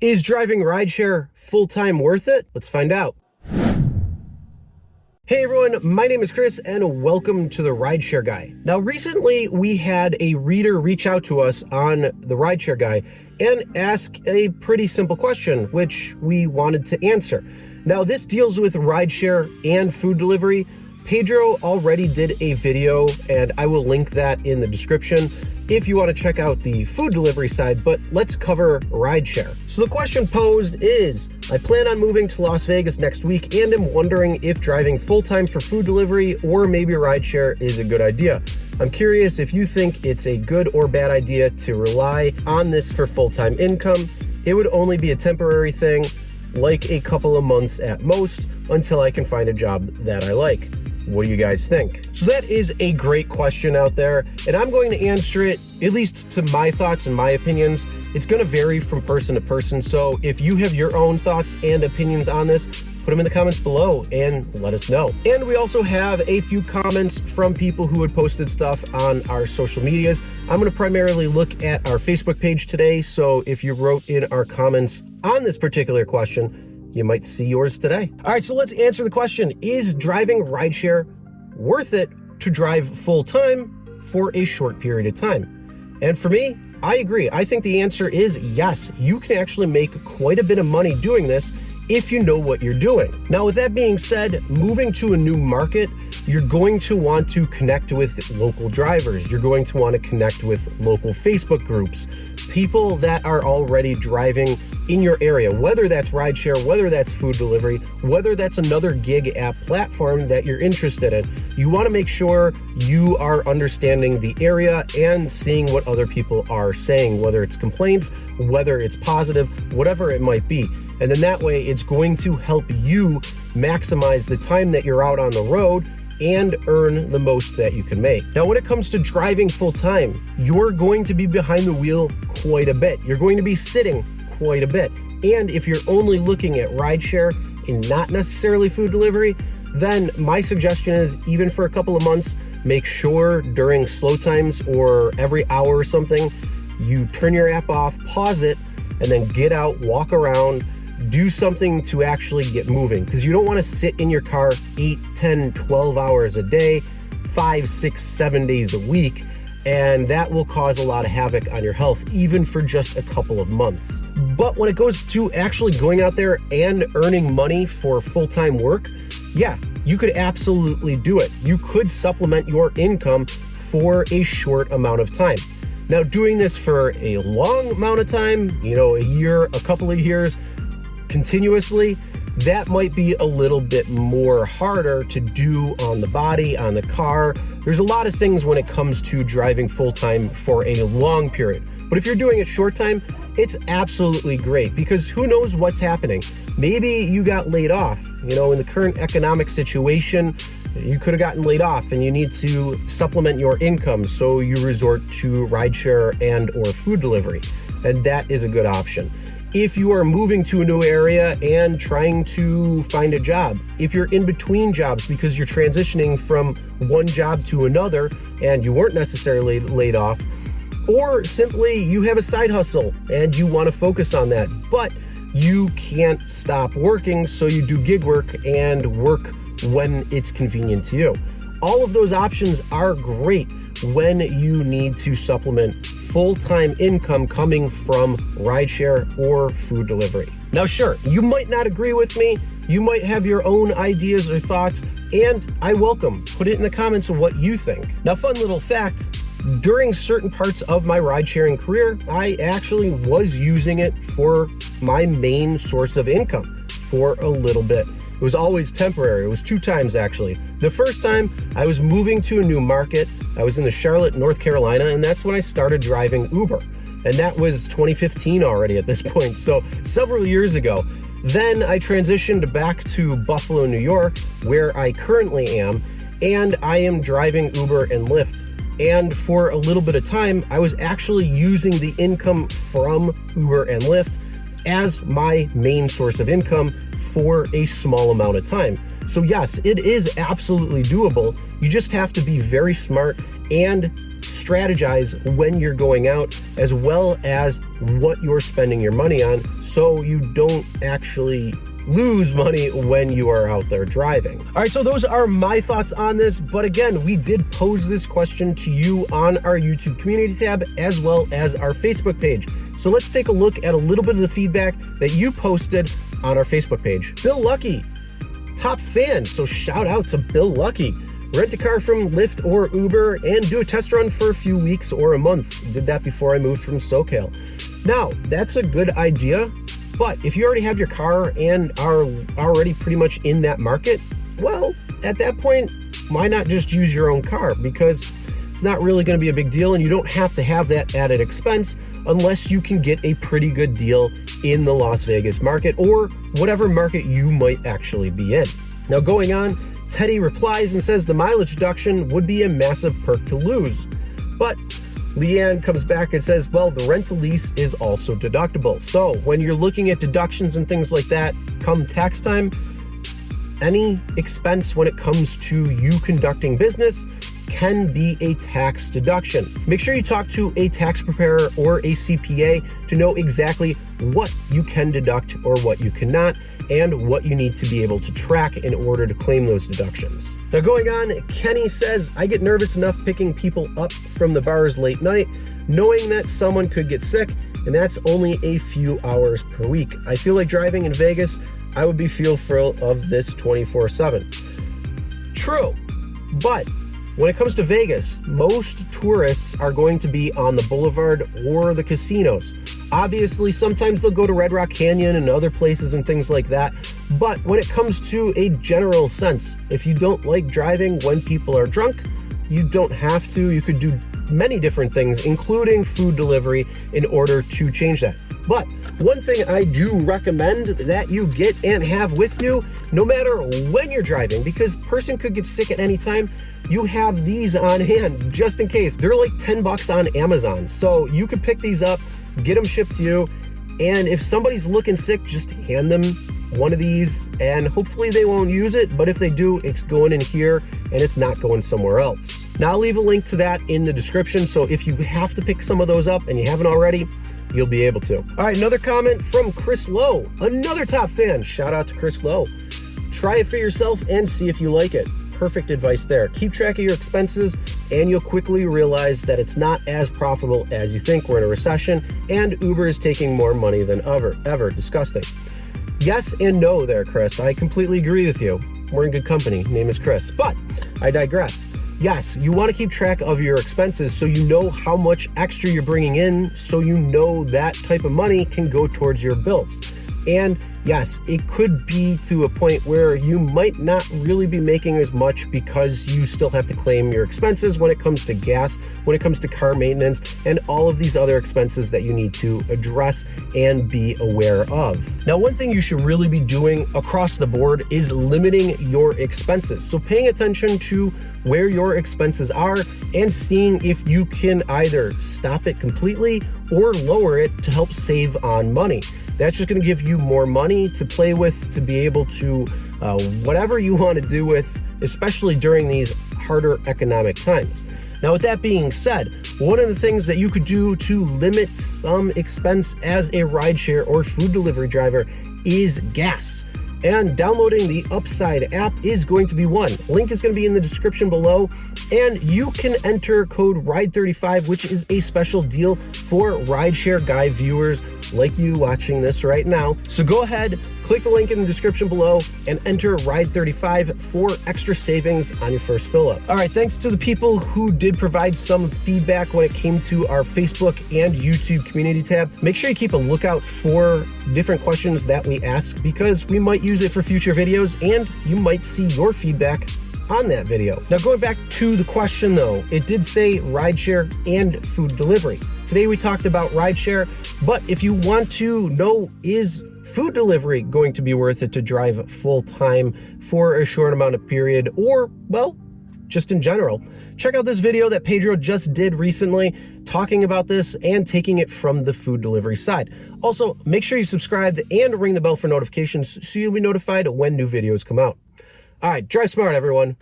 Is driving rideshare full-time worth it? Let's find out. Hey everyone, my name is Chris and welcome to the RideShare Guy. Now recently we had a reader reach out to us on the RideShare Guy and ask a pretty simple question, which we wanted to answer. Now this deals with rideshare and food delivery. Pedro already did a video and I will link that in the description if you want to check out the food delivery side, but let's cover rideshare. So the question posed is, I plan on moving to Las Vegas next week and am wondering if driving full-time for food delivery or maybe rideshare is a good idea. I'm curious if you think it's a good or bad idea to rely on this for full-time income. It would only be a temporary thing, like a couple of months at most, until I can find a job that I like. What do you guys think? So that is a great question out there, and I'm going to answer it, at least to my thoughts and my opinions. It's going to vary from person to person, so if you have your own thoughts and opinions on this, put them in the comments below and let us know. And we also have a few comments from people who had posted stuff on our social medias. I'm going to primarily look at our Facebook page today, so if you wrote in our comments on this particular question, you might see yours today. All right, so let's answer the question. Is driving rideshare worth it to drive full-time for a short period of time? And for me, I agree. I think the answer is yes. You can actually make quite a bit of money doing this if you know what you're doing. Now, with that being said, moving to a new market, you're going to want to connect with local drivers. You're going to want to connect with local Facebook groups, people that are already driving in your area, whether that's rideshare, whether that's food delivery, whether that's another gig app platform that you're interested in. You want to make sure you are understanding the area and seeing what other people are saying, whether it's complaints, whether it's positive, whatever it might be. And then that way it's going to help you maximize the time that you're out on the road and earn the most that you can make. Now, when it comes to driving full time, you're going to be behind the wheel quite a bit. You're going to be sitting quite a bit. And if you're only looking at rideshare and not necessarily food delivery, then my suggestion is, even for a couple of months, make sure during slow times or every hour or something, you turn your app off, pause it, and then get out, walk around, do something to actually get moving, because you don't want to sit in your car 8, 10, 12 hours a day, 5, 6, 7 days a week, and that will cause a lot of havoc on your health, even for just a couple of months. But when it goes to actually going out there and earning money for full-time work, yeah, you could absolutely do it. You could supplement your income for a short amount of time. Now, doing this for a long amount of time, a year, a couple of years, continuously, that might be a little bit more harder to do on the body, on the car. There's a lot of things when it comes to driving full-time for a long period. But if you're doing it short time, it's absolutely great, because who knows what's happening. Maybe you got laid off. In the current economic situation, you could have gotten laid off and you need to supplement your income, so you resort to rideshare and or food delivery, and that is a good option. If you are moving to a new area and trying to find a job, if you're in between jobs because you're transitioning from one job to another and you weren't necessarily laid off, or simply you have a side hustle and you want to focus on that, but you can't stop working, so you do gig work and work when it's convenient to you. All of those options are great when you need to supplement full-time income coming from rideshare or food delivery. Now, sure, you might not agree with me. You might have your own ideas or thoughts, and I welcome. Put it in the comments of what you think. Now, fun little fact, during certain parts of my ride-sharing career, I actually was using it for my main source of income for a little bit. It was always temporary. It was 2 times, actually. The first time, I was moving to a new market. I was in the Charlotte, North Carolina, and that's when I started driving Uber. And that was 2015 already at this point, so several years ago. Then I transitioned back to Buffalo, New York, where I currently am, and I am driving Uber and Lyft. And for a little bit of time, I was actually using the income from Uber and Lyft as my main source of income for a small amount of time. So yes, it is absolutely doable. You just have to be very smart and strategize when you're going out, as well as what you're spending your money on, so you don't actually lose money when you are out there driving. All right, so those are my thoughts on this. But again, we did pose this question to you on our YouTube community tab as well as our Facebook page. So let's take a look at a little bit of the feedback that you posted on our Facebook page. Bill Lucky, top fan, so shout out to Bill Lucky. Rent a car from Lyft or Uber and do a test run for a few weeks or a month. Did that before I moved from SoCal. Now, that's a good idea, but if you already have your car and are already pretty much in that market, well, at that point, why not just use your own car? Because it's not really going to be a big deal, and you don't have to have that added expense unless you can get a pretty good deal in the Las Vegas market or whatever market you might actually be in. Now, going on, Teddy replies and says the mileage deduction would be a massive perk to lose. But Leanne comes back and says, well, the rental lease is also deductible. So when you're looking at deductions and things like that, come tax time, any expense when it comes to you conducting business can be a tax deduction. Make sure you talk to a tax preparer or a CPA to know exactly what you can deduct or what you cannot, and what you need to be able to track in order to claim those deductions. Now going on, Kenny says, I get nervous enough picking people up from the bars late night, knowing that someone could get sick, and that's only a few hours per week. I feel like driving in Vegas, I would be fearful of this 24/7. True, but when it comes to Vegas, most tourists are going to be on the boulevard or the casinos. Obviously, sometimes they'll go to Red Rock Canyon and other places and things like that. But when it comes to a general sense, if you don't like driving when people are drunk, you don't have to. You could do many different things, including food delivery, in order to change that. But one thing I do recommend that you get and have with you, no matter when you're driving, because person could get sick at any time, you have these on hand just in case. They're like $10 on Amazon. So you could pick these up, get them shipped to you, and if somebody's looking sick, just hand them one of these, and hopefully they won't use it, but if they do, it's going in here and it's not going somewhere else. Now I'll leave a link to that in the description, so if you have to pick some of those up and you haven't already, you'll be able to. All right, another comment from Chris Lowe, another top fan. Shout out to Chris Lowe. Try it for yourself and see if you like it. Perfect advice there. Keep track of your expenses and you'll quickly realize that it's not as profitable as you think. We're in a recession and Uber is taking more money than ever. Disgusting. Yes and no there, Chris. I completely agree with you. We're in good company. Name is Chris. But I digress. Yes, you want to keep track of your expenses so you know how much extra you're bringing in, so you know that type of money can go towards your bills. And yes, it could be to a point where you might not really be making as much because you still have to claim your expenses when it comes to gas, when it comes to car maintenance, and all of these other expenses that you need to address and be aware of. Now, one thing you should really be doing across the board is limiting your expenses. So paying attention to where your expenses are and seeing if you can either stop it completely or lower it to help save on money. That's just going to give you more money to play with, to be able to whatever you want to do with, especially during these harder economic times. Now, with that being said, one of the things that you could do to limit some expense as a rideshare or food delivery driver is gas. And downloading the Upside app is going to be one. Link is going to be in the description below. And you can enter code RIDE35, which is a special deal for RideShare Guy viewers like you watching this right now. So go ahead, click the link in the description below and enter RIDE35 for extra savings on your first fill up. All right, thanks to the people who did provide some feedback when it came to our Facebook and YouTube community tab. Make sure you keep a lookout for different questions that we ask, because we might use it for future videos and you might see your feedback on that video. Now, going back to the question though, it did say rideshare and food delivery. Today we talked about rideshare, but if you want to know, is food delivery going to be worth it to drive full time for a short amount of period, or, well, just in general, check out this video that Pedro just did recently talking about this and taking it from the food delivery side. Also, make sure you subscribe and ring the bell for notifications so you'll be notified when new videos come out. All right, drive smart, everyone.